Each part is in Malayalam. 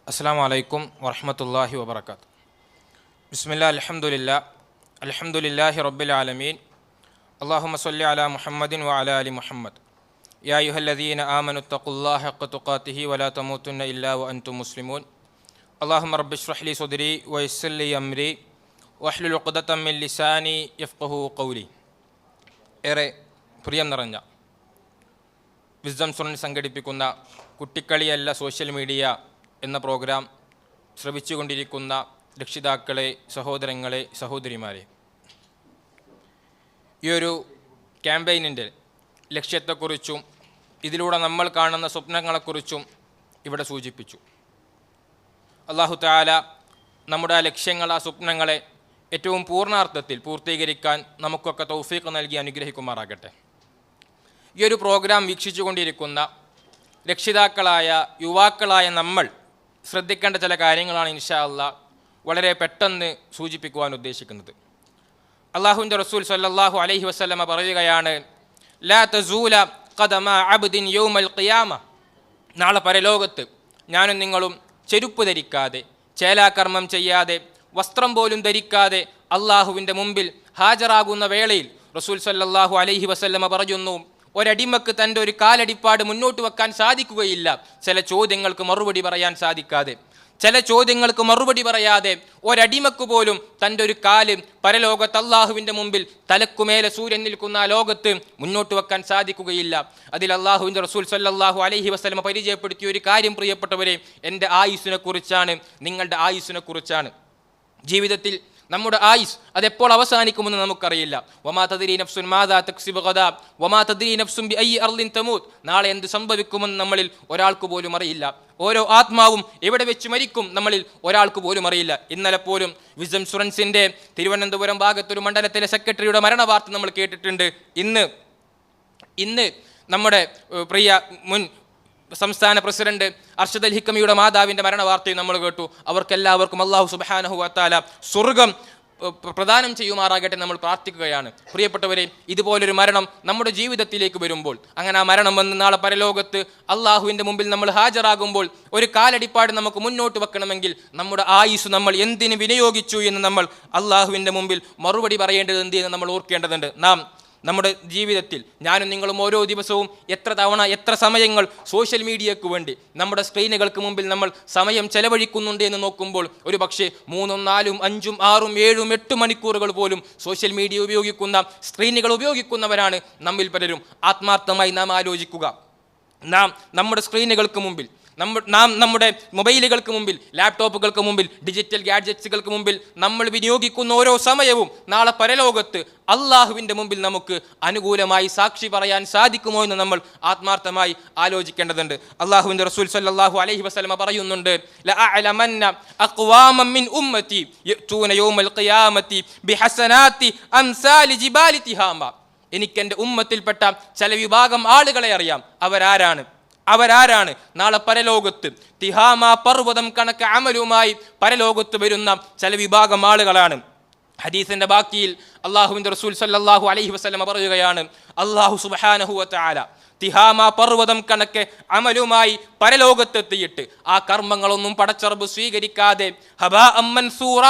അസ്സലാമു അലൈക്കും വറഹ്മത്തുള്ളാഹി വബറകാത്ത്. ബിസ്മില്ലാ അൽഹംദുലില്ലാഹി റബ്ബിൽ ആലമീൻ. അല്ലാഹുമ്മ സ്വല്ലി അലാ മുഹമ്മദിൻ വ അലാ ആലി മുഹമ്മദ്. യാ അയ്യുഹല്ലദീന ആമനു തഖുല്ലാഹ ഹഖ്ക തുഖാതിഹി വലാ തമൂതുന്ന ഇല്ലാ വഅൻതും മുസ്ലിമൂൻ. അല്ലാഹുമ്മ റബ്ബി ഇശ്റഹ് ലി സ്വദ്രി വയസ്സിർ ലി അംരി വഹ്ലുൽ ഉഖ്ദതം മിൻ ലിസാനി യഫ്ഖഹു ഖൗലി. ഏറെ പ്രിയം നിറഞ്ഞ വിസ്ഡം സ്റ്റുഡൻസ് സംഘടിപ്പിക്കുന്ന കുട്ടിക്കളിയല്ല സോഷ്യൽ മീഡിയ എന്ന പ്രോഗ്രാം ശ്രവിച്ചുകൊണ്ടിരിക്കുന്ന രക്ഷിതാക്കളെ, സഹോദരങ്ങളെ, സഹോദരിമാരെ, ഈ ഒരു ക്യാമ്പയിനിൻ്റെ ലക്ഷ്യത്തെക്കുറിച്ചും ഇതിലൂടെ നമ്മൾ കാണുന്ന സ്വപ്നങ്ങളെക്കുറിച്ചും ഇവിടെ സൂചിപ്പിച്ചു. അല്ലാഹു തആല നമ്മുടെ ആ ലക്ഷ്യങ്ങൾ, ആ സ്വപ്നങ്ങളെ ഏറ്റവും പൂർണ്ണാർത്ഥത്തിൽ പൂർത്തീകരിക്കാൻ നമുക്കൊക്കെ തൗഫീഖ് നൽകി അനുഗ്രഹിക്കുമാറാകട്ടെ. ഈ ഒരു പ്രോഗ്രാം വീക്ഷിച്ചു കൊണ്ടിരിക്കുന്ന രക്ഷിതാക്കളായ, യുവാക്കളായ നമ്മൾ ശ്രദ്ധിക്കേണ്ട ചില കാര്യങ്ങളാണ് ഇൻഷാ അല്ലാഹ് വളരെ പെട്ടെന്ന് സൂചിപ്പിക്കുവാൻ ഉദ്ദേശിക്കുന്നത്. അല്ലാഹുവിൻ്റെ റസൂൽ സ്വല്ലല്ലാഹു അലൈഹി വസല്ലമ പറയുകയാണ്, ലാ തസൂല ഖദമ അബ്ദിൻ യൗമൽ ഖിയാമ. നാളെ പരലോകത്ത് ഞാനും നിങ്ങളും ചെരുപ്പ് ധരിക്കാതെ, ചേലാകർമ്മം ചെയ്യാതെ, വസ്ത്രം പോലും ധരിക്കാതെ അള്ളാഹുവിൻ്റെ മുമ്പിൽ ഹാജരാകുന്ന വേളയിൽ റസൂൽ സ്വല്ലല്ലാഹു അലൈഹി വസല്ലമ പറയുന്നു, ഒരടിമക്ക് തൻ്റെ ഒരു കാലടിപ്പാട് മുന്നോട്ട് വെക്കാൻ സാധിക്കുകയില്ല ചില ചോദ്യങ്ങൾക്ക് മറുപടി പറയാൻ സാധിക്കാതെ. ചില ചോദ്യങ്ങൾക്ക് മറുപടി പറയാതെ ഒരടിമക്ക് പോലും തൻ്റെ ഒരു കാല് പരലോകത്ത് അള്ളാഹുവിൻ്റെ മുമ്പിൽ തലക്കുമേലെ സൂര്യൻ നിൽക്കുന്ന ആ ലോകത്ത് മുന്നോട്ട് വെക്കാൻ സാധിക്കുകയില്ല. അതിൽ അള്ളാഹുവിൻ്റെ റസൂൽ സ്വല്ലല്ലാഹു അലൈഹി വസല്ലമ പരിചയപ്പെടുത്തിയ ഒരു കാര്യം, പ്രിയപ്പെട്ടവരെ, എൻ്റെ ആയുസ്സിനെ കുറിച്ചാണ്, നിങ്ങളുടെ ആയുസ്സിനെ കുറിച്ചാണ്. ജീവിതത്തിൽ നമ്മുടെ ആയുസ് അതെപ്പോൾ അവസാനിക്കുമെന്ന് നമുക്കറിയില്ല. വമാ തദ്രീ നഫ്സുൻ മാദാ തക്സിബു ഗദാ വമാ തദ്രീ നഫ്സുൻ ബിഅയ്യി അർളിൻ തമൂത്. നാളെ എന്ത് സംഭവിക്കുമെന്ന് നമ്മളിൽ ഒരാൾക്ക് പോലും അറിയില്ല. ഓരോ ആത്മാവും എവിടെ വെച്ച് മരിക്കും നമ്മളിൽ ഒരാൾക്ക് പോലും അറിയില്ല. ഇന്നലെ പോലും വിസ്ഡം സ്റ്റുഡൻസിൻ്റെ തിരുവനന്തപുരം ഭാഗത്തൊരു മണ്ഡലത്തിലെ സെക്രട്ടറിയുടെ മരണവാർത്ത നമ്മൾ കേട്ടിട്ടുണ്ട്. ഇന്ന് നമ്മുടെ പ്രിയ മുൻ സംസ്ഥാന പ്രസിഡന്റ് അർഷദ് അൽ ഹിക്കമിയുടെ മാതാവിൻ്റെ മരണവാർത്തയും നമ്മൾ കേട്ടു. അവർക്കെല്ലാവർക്കും അല്ലാഹു സുബ്ഹാനഹു വ തആല സ്വർഗം പ്രദാനം ചെയ്യുമാറാകട്ടെ നമ്മൾ പ്രാർത്ഥിക്കുകയാണ്. പ്രിയപ്പെട്ടവരെ, ഇതുപോലൊരു മരണം നമ്മുടെ ജീവിതത്തിലേക്ക് വരുമ്പോൾ, അങ്ങനെ ആ മരണം വന്ന് നാളെ പരലോകത്ത് അള്ളാഹുവിൻ്റെ മുമ്പിൽ നമ്മൾ ഹാജരാകുമ്പോൾ ഒരു കാലടിപ്പാട് നമുക്ക് മുന്നോട്ട് വെക്കണമെങ്കിൽ നമ്മുടെ ആയുസ് നമ്മൾ എന്തിന് വിനിയോഗിച്ചു എന്ന് നമ്മൾ അള്ളാഹുവിൻ്റെ മുമ്പിൽ മറുപടി പറയേണ്ടത് എന്ത് എന്ന് നമ്മൾ ഓർക്കേണ്ടതുണ്ട്. നാം നമ്മുടെ ജീവിതത്തിൽ ഞാനും നിങ്ങളും ഓരോ ദിവസവും എത്ര തവണ, എത്ര സമയങ്ങൾ സോഷ്യൽ മീഡിയയ്ക്ക് വേണ്ടി നമ്മുടെ സ്ക്രീനുകൾക്ക് മുമ്പിൽ നമ്മൾ സമയം ചെലവഴിക്കുന്നുണ്ട് എന്ന് നോക്കുമ്പോൾ ഒരു പക്ഷേ 3, 4, 5, 6, 7, 8 മണിക്കൂറുകൾ പോലും സോഷ്യൽ മീഡിയ ഉപയോഗിക്കുന്ന, സ്ക്രീനുകൾ ഉപയോഗിക്കുന്നവരാണ് നമ്മിൽ പലരും. ആത്മാർത്ഥമായി നാം ആലോചിക്കുക. നാം നമ്മുടെ സ്ക്രീനുകൾക്ക് മുമ്പിൽ, നാം നമ്മുടെ മൊബൈലുകൾക്ക് മുമ്പിൽ, ലാപ്ടോപ്പുകൾക്ക് മുമ്പിൽ, ഡിജിറ്റൽ ഗാഡ്ജറ്റ്സുകൾക്ക് മുമ്പിൽ നമ്മൾ വിനിയോഗിക്കുന്ന ഓരോ സമയവും നാളെ പരലോകത്ത് അള്ളാഹുവിൻ്റെ മുമ്പിൽ നമുക്ക് അനുകൂലമായി സാക്ഷി പറയാൻ സാധിക്കുമോ എന്ന് നമ്മൾ ആത്മാർത്ഥമായി ആലോചിക്കേണ്ടതുണ്ട്. അള്ളാഹുവിൻ്റെ റസൂൽ സ്വല്ലല്ലാഹു അലൈഹി വസല്ലമ പറയുന്നുണ്ട്, ലഅഅലമന്ന അഖ്വാമൻ മിൻ ഉമ്മത്തി യഅ്തൂന യൗമൽ ഖിയാമത്തി ബിഹസനാത്തി അംസാലി ജിബാലി തിഹാമ. എനിക്കെൻ്റെ ഉമ്മത്തിൽപ്പെട്ട ചില വിഭാഗം ആളുകളെ അറിയാം. അവരാരാണ് നാളെ പരലോകത്ത് തിഹാമ പർവ്വതം കണക്ക് അമലുമായി പരലോകത്ത് വരുന്ന ചില വിഭാഗം ആളുകളാണ്. ഹദീസിന്റെ ബാക്കിയിൽ അള്ളാഹുവിൻ്റെ റസൂൽ സ്വല്ലല്ലാഹു അലൈഹി വസല്ലമ പറയുകയാണ്, അള്ളാഹു സുബ്ഹാനഹു വ തആല തിഹാമ പർവ്വതം കണക്ക് അമലുമായി പരലോകത്തെത്തിയിട്ട് ആ കർമ്മങ്ങളൊന്നും പടച്ചറബ് സ്വീകരിക്കാതെ ഹബാഅം മൻസൂറ,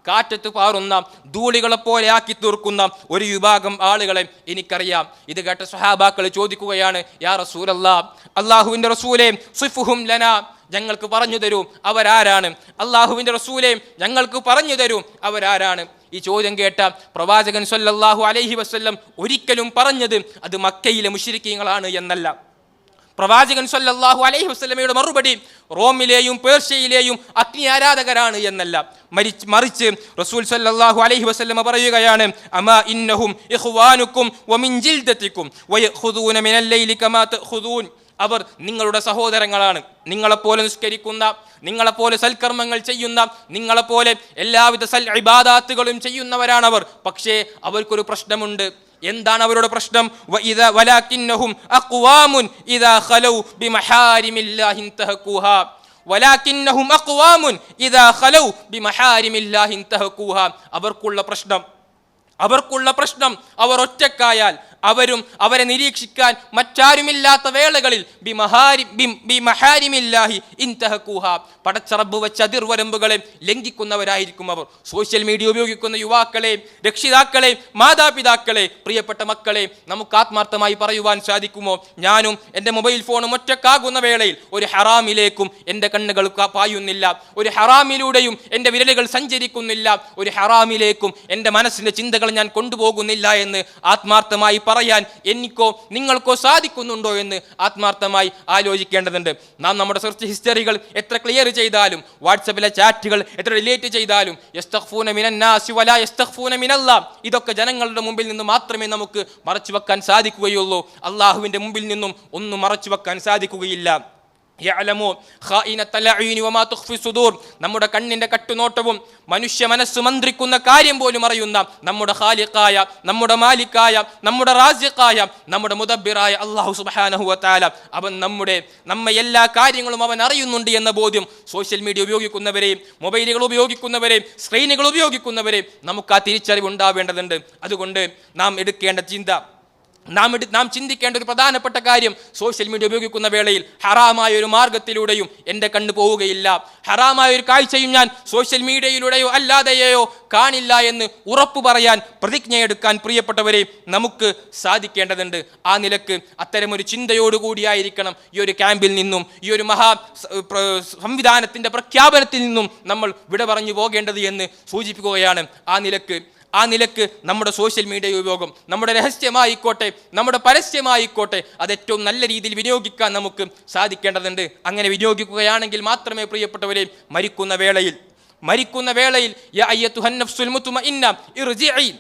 കാറ്റത്ത് പാറുന്ന ധൂളികളെ പോലെ ആക്കി തീർക്കുന്ന ഒരു വിഭാഗം ആളുകളെ എനിക്കറിയാം. ഇത് കേട്ട സ്വഹാബാക്കൾ ചോദിക്കുകയാണ്, യാ റസൂലല്ലാഹ്, അല്ലാഹുവിൻ്റെ റസൂലേ, സിഫുഹും ലനാ, ഞങ്ങൾക്ക് പറഞ്ഞു തരൂ അവരാരാണ്. അല്ലാഹുവിൻ്റെ റസൂലേ, ഞങ്ങൾക്ക് പറഞ്ഞു തരൂ അവരാരാണ്. ഈ ചോദ്യം കേട്ട പ്രവാചകൻ സ്വല്ലല്ലാഹു അലൈഹി വസല്ലം ഒരിക്കലും പറഞ്ഞത് അത് മക്കയിലെ മുശ്രിക്കീങ്ങളാണ് എന്നല്ല. പ്രവാചകൻ സ്വല്ലല്ലാഹു അലൈഹി വസല്ലമയുടെ മറുപടി റോമിലെയും പേർഷ്യയിലെയും അഗ്നി ആരാധകരാണ് എന്നല്ല, മറിച്ച് റസൂൽ സ്വല്ലല്ലാഹു അലൈഹി വസല്ലമ പറയുകയാണ്, അമാ ഇന്നഹും ഇഖ്വാനുക്കും വമിൻ ജിൽദതിക്കും വയഖുദൂന മിനൽ ലൈലി കമാ തഖുദൂൻ. അവർ നിങ്ങളുടെ സഹോദരങ്ങളാണ്. നിങ്ങളെപ്പോലെ നിസ്കരിക്കുന്ന, നിങ്ങളെപ്പോലെ സൽക്കർമ്മങ്ങൾ ചെയ്യുന്ന, നിങ്ങളെപ്പോലെ എല്ലാവിധ സൽ ഇബാദാത്തുകളും ചെയ്യുന്നവരാണവർ. പക്ഷേ അവർക്കൊരു പ്രശ്നമുണ്ട്. എന്താണ് അവരുടെ പ്രശ്നം? വലാകിന്നഹും അഖ്വാമുൻ ഇദാ ഖലൗ ബിമഹാരിമില്ലാഹി ഇൻതഹഖൂഹാ. വലാകിന്നഹും അഖ്വാമുൻ ഇദാ ഖലൗ ബിമഹാരിമില്ലാഹി ഇൻതഹഖൂഹാ. അവർക്കുള്ള പ്രശ്നം അവർ ഒറ്റക്കായാൽ അവരും അവരെ നിരീക്ഷിക്കാൻ മറ്റാരുമില്ലാത്ത വേളകളിൽ പടച്ച റബ്ബ് വെച്ച അതിർവരമ്പുകളെ ലംഘിക്കുന്നവരായിരിക്കും അവർ. സോഷ്യൽ മീഡിയ ഉപയോഗിക്കുന്ന യുവാക്കളെ, രക്ഷിതാക്കളെ, മാതാപിതാക്കളെ, പ്രിയപ്പെട്ട മക്കളെ, നമുക്ക് ആത്മാർത്ഥമായി പറയുവാൻ സാധിക്കുമോ? ഞാനും എൻ്റെ മൊബൈൽ ഫോണും ഒറ്റക്കാകുന്ന വേളയിൽ ഒരു ഹറാമിലേക്കും എൻ്റെ കണ്ണുകൾ പായുന്നില്ല, ഒരു ഹറാമിലൂടെയും എൻ്റെ വിരലുകൾ സഞ്ചരിക്കുന്നില്ല, ഒരു ഹറാമിലേക്കും എൻ്റെ മനസ്സിൻ്റെ ചിന്തകൾ ഞാൻ കൊണ്ടുപോകുന്നില്ല എന്ന് ആത്മാർത്ഥമായി പറയാൻ എനിക്കോ നിങ്ങൾക്കോ സാധിക്കുന്നുണ്ടോ എന്ന് ആത്മാർത്ഥമായി ആലോചിക്കേണ്ടതുണ്ട്. നാം നമ്മുടെ സെർച്ച് ഹിസ്റ്ററികൾ എത്ര ക്ലിയർ ചെയ്താലും, വാട്സപ്പിലെ ചാറ്റുകൾ എത്ര ഡിലീറ്റ് ചെയ്താലും, യസ്തഗ്ഫൂന മിനന്നാസി വലാ യസ്തഗ്ഫൂന മിനല്ലാഹ്, ഇതൊക്കെ ജനങ്ങളുടെ മുമ്പിൽ നിന്ന് മാത്രമേ നമുക്ക് മറച്ചു വെക്കാൻ സാധിക്കുകയുള്ളൂ. അള്ളാഹുവിൻ്റെ മുമ്പിൽ നിന്നും ഒന്നും മറച്ചു വെക്കാൻ സാധിക്കുകയില്ല. നമ്മുടെ കണ്ണിന്റെ കട്ടുനോട്ടവും മനുഷ്യ മനസ്സ് മന്ത്രിക്കുന്ന കാര്യം പോലും അറിയുന്ന നമ്മുടെ ഖാലിഖായ, നമ്മുടെ മാലിക്കായ, നമ്മുടെ റാസിഖായ, നമ്മുടെ മുദബ്ബിറായ അല്ലാഹു സുബ്ഹാനഹു വ തആല, അവൻ നമ്മെ എല്ലാ കാര്യങ്ങളും അവൻ അറിയുന്നുണ്ട് എന്ന ബോധ്യം സോഷ്യൽ മീഡിയ ഉപയോഗിക്കുന്നവരെയും, മൊബൈലുകൾ ഉപയോഗിക്കുന്നവരെയും, സ്ക്രീനുകൾ ഉപയോഗിക്കുന്നവരെയും നമുക്ക് ആ തിരിച്ചറിവ് ഉണ്ടാവേണ്ടതുണ്ട്. അതുകൊണ്ട് നാം എടുക്കേണ്ട ചിന്ത, നാം ചിന്തിക്കേണ്ട ഒരു പ്രധാനപ്പെട്ട കാര്യം, സോഷ്യൽ മീഡിയ ഉപയോഗിക്കുന്ന വേളയിൽ ഹറാമായ ഒരു മാർഗത്തിലൂടെയും എൻ്റെ കണ്ണ് പോവുകയില്ല, ഹറാമായ ഒരു കാഴ്ചയും ഞാൻ സോഷ്യൽ മീഡിയയിലൂടെയോ അല്ലാതെയോ കാണില്ല എന്ന് ഉറപ്പു പറയാൻ, പ്രതിജ്ഞയെടുക്കാൻ പ്രിയപ്പെട്ടവരെ നമുക്ക് സാധിക്കേണ്ടതുണ്ട്. ആ നിലക്ക് അത്തരമൊരു ചിന്തയോടുകൂടിയായിരിക്കണം ഈ ഒരു ക്യാമ്പിൽ നിന്നും, ഈ ഒരു സംവിധാനത്തിൻ്റെ പ്രഖ്യാപനത്തിൽ നിന്നും നമ്മൾ വിട പറഞ്ഞു പോകേണ്ടത് എന്ന് സൂചിപ്പിക്കുകയാണ്. ആ നിലക്ക് നമ്മുടെ സോഷ്യൽ മീഡിയ ഉപയോഗം, നമ്മുടെ രഹസ്യമായിക്കോട്ടെ, നമ്മുടെ പരസ്യമായിക്കോട്ടെ, അത് ഏറ്റവും നല്ല രീതിയിൽ വിനിയോഗിക്കാൻ നമുക്ക് സാധിക്കേണ്ടതുണ്ട്. അങ്ങനെ വിനിയോഗിക്കുകയാണെങ്കിൽ മാത്രമേ പ്രിയപ്പെട്ടവരെ മരിക്കുന്ന വേളയിൽ യാ അയ്യത്തുഹൻ നഫ്സുൽ മുത്മഇന്ന ഇർജിഇ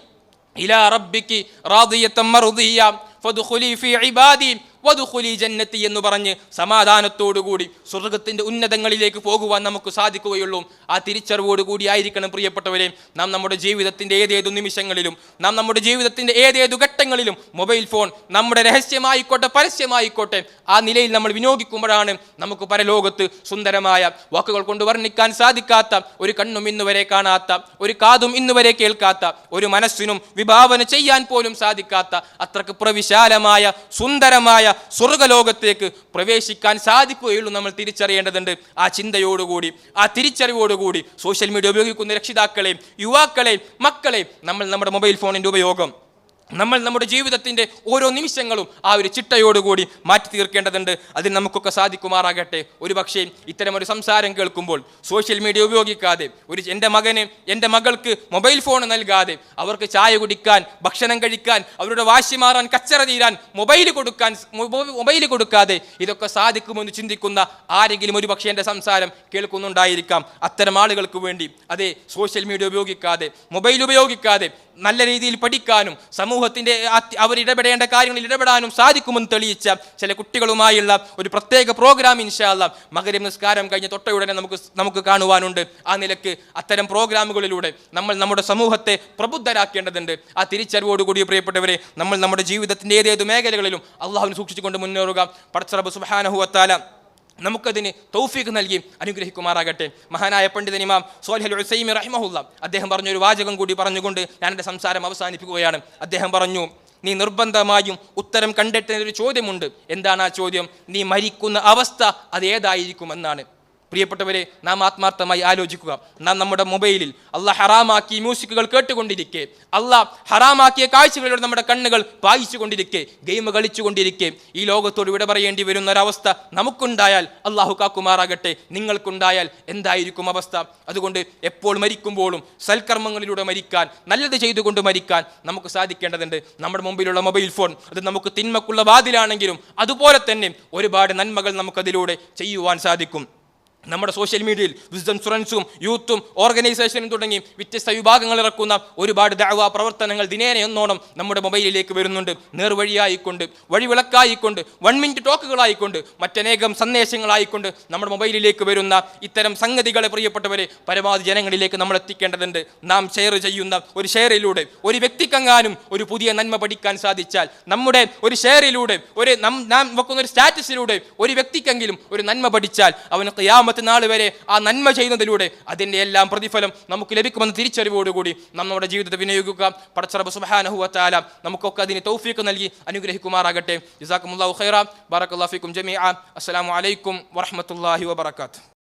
ഇലാ റബ്ബികി റാദിയതൻ മർദിയ ഫദ്ഖുലി ഫീ ഇബാദി വദ്ഖുലി ജന്നതി എന്ന് പറഞ്ഞ് സമാധാനത്തോടുകൂടി സ്വർഗത്തിൻ്റെ ഉന്നതങ്ങളിലേക്ക് പോകുവാൻ നമുക്ക് സാധിക്കുകയുള്ളൂ. ആ തിരിച്ചറിവോടുകൂടി ആയിരിക്കണം പ്രിയപ്പെട്ടവരെ നാം നമ്മുടെ ജീവിതത്തിൻ്റെ ഏതേതു നിമിഷങ്ങളിലും, നാം നമ്മുടെ ജീവിതത്തിൻ്റെ ഏതേതു ഘട്ടങ്ങളിലും മൊബൈൽ ഫോൺ നമ്മുടെ രഹസ്യമായിക്കോട്ടെ പരസ്യമായിക്കോട്ടെ ആ നിലയിൽ നമ്മൾ വിനിയോഗിക്കുമ്പോഴാണ് നമുക്ക് പരലോകത്ത് സുന്ദരമായ, വാക്കുകൾ കൊണ്ട് വർണ്ണിക്കാൻ സാധിക്കാത്ത, ഒരു കണ്ണും ഇന്നുവരെ കാണാത്ത, ഒരു കാതും ഇന്നുവരെ കേൾക്കാത്ത, ഒരു മനസ്സിനും വിഭാവന ചെയ്യാൻ പോലും സാധിക്കാത്ത അത്രക്ക് പ്രവിശാലമായ സുന്ദരമായ സ്വർഗലോകത്തേക്ക് പ്രവേശിക്കാൻ സാധിക്കുകയുള്ളൂ. നമ്മൾ തിരിച്ചറിയേണ്ടതുണ്ട്. ആ ചിന്തയോടുകൂടി, ആ തിരിച്ചറിവോടുകൂടി സോഷ്യൽ മീഡിയ ഉപയോഗിക്കുന്ന രക്ഷിതാക്കളെയും, യുവാക്കളെയും, മക്കളെയും നമ്മൾ നമ്മുടെ മൊബൈൽ ഫോണിൻ്റെ ഉപയോഗം, നമ്മൾ നമ്മുടെ ജീവിതത്തിൻ്റെ ഓരോ നിമിഷങ്ങളും ആ ഒരു ചിട്ടയോടുകൂടി മാറ്റി തീർക്കേണ്ടതുണ്ട്. അതിന് നമുക്കൊക്കെ സാധിക്കുമാറാകട്ടെ. ഒരു പക്ഷേ ഇത്തരമൊരു സംസാരം കേൾക്കുമ്പോൾ സോഷ്യൽ മീഡിയ ഉപയോഗിക്കാതെ, എൻ്റെ മകന്, എൻ്റെ മകൾക്ക് മൊബൈൽ ഫോൺ നൽകാതെ, അവർക്ക് ചായ കുടിക്കാൻ, ഭക്ഷണം കഴിക്കാൻ, അവരുടെ വാശി മാറാൻ, കച്ചറ തീരാൻ മൊബൈൽ കൊടുക്കാതെ ഇതൊക്കെ സാധിക്കുമെന്ന് ചിന്തിക്കുന്ന ആരെങ്കിലും ഒരു പക്ഷേ എൻ്റെ സംസാരം കേൾക്കുന്നുണ്ടായിരിക്കാം. അത്തരം ആളുകൾക്ക് വേണ്ടി അതേ സോഷ്യൽ മീഡിയ ഉപയോഗിക്കാതെ, മൊബൈൽ ഉപയോഗിക്കാതെ നല്ല രീതിയിൽ പഠിക്കാനും സമൂഹത്തിൻ്റെ അവരിടപെടേണ്ട കാര്യങ്ങളിൽ ഇടപെടാനും സാധിക്കുമെന്ന് തെളിയിച്ച ചില കുട്ടികളുമായുള്ള ഒരു പ്രത്യേക പ്രോഗ്രാം ഇൻഷാ അല്ലാഹ് മഗ്‌രിബ് നിസ്കാരം കഴിഞ്ഞ് തൊട്ടയുടനെ നമുക്ക് കാണുവാനുണ്ട്. ആ നിലക്ക് അത്തരം പ്രോഗ്രാമുകളിലൂടെ നമ്മൾ നമ്മുടെ സമൂഹത്തെ പ്രബുദ്ധരാക്കേണ്ടതുണ്ട്. ആ തിരിച്ചറിവോടുകൂടി പ്രിയപ്പെട്ടവരെ നമ്മൾ നമ്മുടെ ജീവിതത്തിൻ്റെ ഏതേതു മേഖലകളിലും അള്ളാഹുവിനെ സൂക്ഷിച്ചുകൊണ്ട് മുന്നേറുക. പടച്ച റബ്ബ് സുബ്ഹാനഹു വ തആല നമുക്കതിന് തൗഫീഖ് നൽകി അനുഗ്രഹിക്കുമാറാകട്ടെ. മഹാനായ പണ്ഡിതൻ ഇമാം സ്വാലിഹ് അൽ ഉസൈമി റഹിമഹുല്ലാ അദ്ദേഹം പറഞ്ഞൊരു വാചകം കൂടി പറഞ്ഞുകൊണ്ട് ഞാൻ എൻ്റെ സംസാരം അവസാനിപ്പിക്കുകയാണ്. അദ്ദേഹം പറഞ്ഞു, നീ നിർബന്ധമായും ഉത്തരം കണ്ടെത്തുന്ന ഒരു ചോദ്യമുണ്ട്. എന്താണ് ആ ചോദ്യം? നീ മരിക്കുന്ന അവസ്ഥ അത് ഏതായിരിക്കുമെന്നാണ്. പ്രിയപ്പെട്ടവരെ, നാം ആത്മാർത്ഥമായി ആലോചിക്കുക. നാം നമ്മുടെ മൊബൈലിൽ അള്ളാഹ് ഹറാമാക്കി മ്യൂസിക്കുകൾ കേട്ടുകൊണ്ടിരിക്കെ, അള്ളാഹ് ഹറാമാക്കിയ കാഴ്ചകളിലൂടെ നമ്മുടെ കണ്ണുകൾ പായിച്ചു കൊണ്ടിരിക്കെ, ഗെയിം കളിച്ചുകൊണ്ടിരിക്കെ ഈ ലോകത്തോട് വിട പറയേണ്ടി വരുന്ന ഒരവസ്ഥ നമുക്കുണ്ടായാൽ, അള്ളാഹു കാക്കുമാറാകട്ടെ, നിങ്ങൾക്കുണ്ടായാൽ എന്തായിരിക്കും അവസ്ഥ? അതുകൊണ്ട് എപ്പോൾ മരിക്കുമ്പോഴും സൽക്കർമ്മങ്ങളിലൂടെ മരിക്കാൻ, നല്ലത് ചെയ്തുകൊണ്ട് മരിക്കാൻ നമുക്ക് സാധിക്കേണ്ടതുണ്ട്. നമ്മുടെ മുമ്പിലുള്ള മൊബൈൽ ഫോൺ അത് നമുക്ക് തിന്മക്കുള്ള വാതിലാണെങ്കിലും അതുപോലെ തന്നെ ഒരുപാട് നന്മകൾ നമുക്കതിലൂടെ ചെയ്യുവാൻ സാധിക്കും. നമ്മുടെ സോഷ്യൽ മീഡിയയിൽ വിസ്ഡം സ്റ്റുഡൻസും യൂത്തും ഓർഗനൈസേഷനും തുടങ്ങി വ്യത്യസ്ത വിഭാഗങ്ങൾ ഇറക്കുന്ന ഒരുപാട് ദഅ്വാ പ്രവർത്തനങ്ങൾ ദിനേന എന്നോണം നമ്മുടെ മൊബൈലിലേക്ക് വരുന്നുണ്ട്. നേർവഴിയായിക്കൊണ്ട്, വഴിവിളക്കായിക്കൊണ്ട്, 1 മിനിറ്റ് ടോക്കുകളായിക്കൊണ്ട്, മറ്റനേകം സന്ദേശങ്ങളായിക്കൊണ്ട് നമ്മുടെ മൊബൈലിലേക്ക് വരുന്ന ഇത്തരം സംഗതികളെ പ്രിയപ്പെട്ടവരെ പരമാവധി ജനങ്ങളിലേക്ക് നമ്മൾ എത്തിക്കേണ്ടതുണ്ട്. നാം ഷെയർ ചെയ്യുന്ന ഒരു ഷെയറിലൂടെ ഒരു വ്യക്തിക്കെങ്ങാനും ഒരു പുതിയ നന്മ പഠിക്കാൻ സാധിച്ചാൽ, നമ്മുടെ ഒരു ഷെയറിലൂടെ, നാം വെക്കുന്ന ഒരു സ്റ്റാറ്റസിലൂടെ ഒരു വ്യക്തിക്കെങ്കിലും ഒരു നന്മ പഠിച്ചാൽ അവന് ഖിയാമത്ത് ഖിയാമത്ത് നാൾ വരെ ആ നന്മ ചെയ്യുന്നതിലൂടെ അതിൻ്റെ എല്ലാം പ്രതിഫലം നമുക്ക് ലഭിക്കുമെന്ന തിരിച്ചറിവോടുകൂടി നമ്മുടെ ജീവിതത്തെ വിനിയോഗിക്കുക. പടച്ച റബ്ബ് സുബ്ഹാനഹു വ തആല നമുക്കൊക്കെ അതിന് തൗഫീഖ് നൽകി അനുഗ്രഹിക്കുമാറാകട്ടെ. ജസാക്കുമുല്ലാഹു ഖൈറ. ബാറകല്ലാഹു ഫീക്കും ജമീഅ. അസ്സലാമു അലൈക്കും വറഹ്മത്തുള്ളാഹി വബറകാതുഹു.